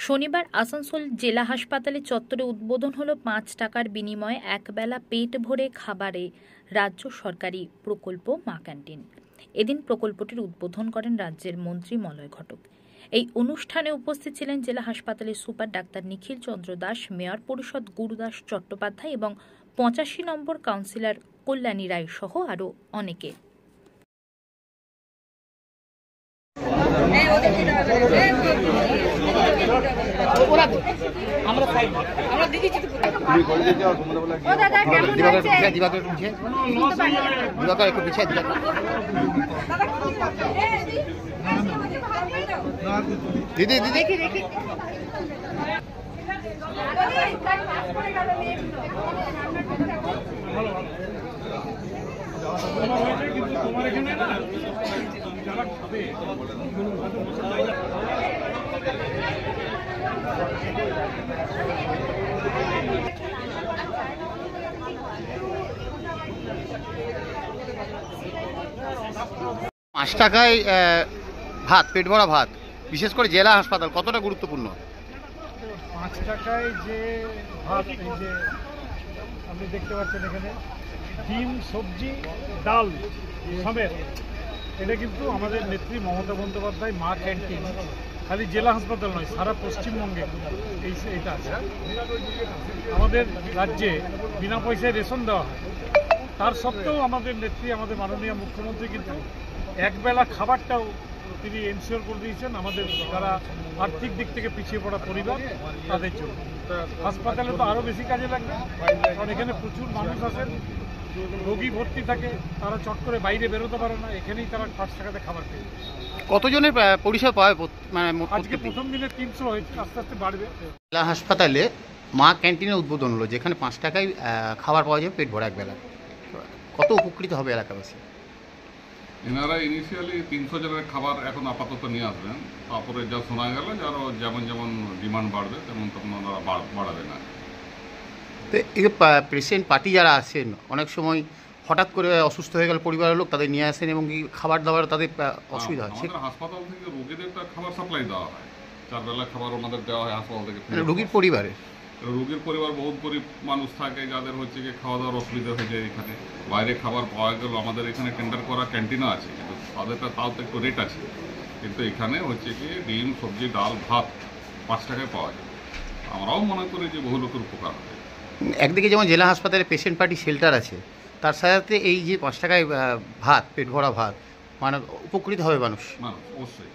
শনিবার আসানসোল জেলা হাসপাতালে চত্বরে উদ্বোধন হলো ৫ টাকার বিনিময়ে একবেলা পেট ভরে খাবারে রাজ্য সরকারি প্রকল্প মা ক্যান্টিন। এদিন প্রকল্পটির উদ্বোধন করেন রাজ্যের মন্ত্রী মলয় ঘটক। এই অনুষ্ঠানে উপস্থিত ছিলেন জেলা হাসপাতালের সুপার ডাক্তার নিখিল চন্দ্র দাস, মেয়র পরিষদ গুরুদাস চট্টোপাধ্যায় এবং ৮৫ নম্বর কাউন্সিলর কল্যাণী রায় সহ আরও অনেকে। দিদি দিদি তোমার এখানে না যারা খাবে 5 টাকায় ভাত, পেট ভরা ভাত, বিশেষ করে জেলা হাসপাতাল কতটা গুরুত্বপূর্ণ? 5 টাকায় যে ভাত, এই যে আপনি দেখতে পাচ্ছেন এখানে ডিম, সবজি, ডাল সমেত, এটা কিন্তু আমাদের নেত্রী মমতা বন্দ্যোপাধ্যায় মা ক্যান্টিন খালি জেলা হাসপাতাল নয়, সারা পশ্চিমবঙ্গে এইটা আছে। আমাদের রাজ্যে বিনা পয়সায় রেশন দেওয়া হয়, তার সত্ত্বেও আমাদের নেত্রী, আমাদের মাননীয় মুখ্যমন্ত্রী কিন্তু একবেলা খাবারটাও তিনি এনশিওর করে দিয়েছেন আমাদের যারা আর্থিক দিক থেকে পিছিয়ে পড়া পরিবার তাদের জন্য। হাসপাতালে তো আরও বেশি কাজে লাগবে, কারণ এখানে প্রচুর মানুষ আসেন, রোগী ভর্তি থাকে, তারা চট করে বাইরে বেরোতে পারে না, এখানেই তারা 5 টাকাতে খাবার পেয়ে। কতজনের পরিষেবা পায়? আজকে প্রথম দিনে 300 হয়েছে, আস্তে আস্তে বাড়বে। জেলা হাসপাতালে মা ক্যান্টিনের উদ্বোধন হলো, যেখানে 5 টাকায় খাবার পাওয়া যাবে পেট ভরা একবেলা। কত উপকৃত হবে এলাকাবাসী? এনারা ইনিশিয়ালি 300 জনের খাবার এখন আপাতত নিয়ে আসবেন, তারপরে যা শোনা গেল যে আরও যেমন যেমন ডিমান্ড বাড়বে তেমন তেমন ওনারা বাড়াবে না। তো এই পেশেন্ট পার্টি যারা আছেন, অনেক সময় হঠাৎ করে অসুস্থ হয়ে গেল পরিবারের লোক, তাদের নিয়ে আসেন এবং কি খাবার দাবার তাদের অসুবিধা হচ্ছে। আমাদের হাসপাতাল থেকে রোগীদের খাবার সাপ্লাই দেওয়া হয়, 4 বেলা খাবার ওনাদের দেওয়া হয় হাসপাতাল থেকে। রোগীর পরিবারে রোগীর পরিবার বহুত গরিব মানুষ থাকে, যাদের হচ্ছে কি খাওয়া দাওয়ার অসুবিধা হয়ে যায়। এখানে বাইরে খাবার পাওয়া গেল, আমাদের এখানে টেন্ডার করা ক্যান্টিনও আছে, কিন্তু তাদেরটা তাও তো একটু রেট আছে, কিন্তু এখানে হচ্ছে কি ডিম, সবজি, ডাল, ভাত 5 টাকায় পাওয়া যায়। আমরাও মনে করি যে বহু লোকের উপকার হবে। একদিকে যেমন জেলা হাসপাতালে পেশেন্ট পার্টি শেল্টার আছে, তার সাথে এই যে 5 টাকায় ভাত, পেট ভরা ভাত, মানে উপকৃত হবে মানুষ। অবশ্যই।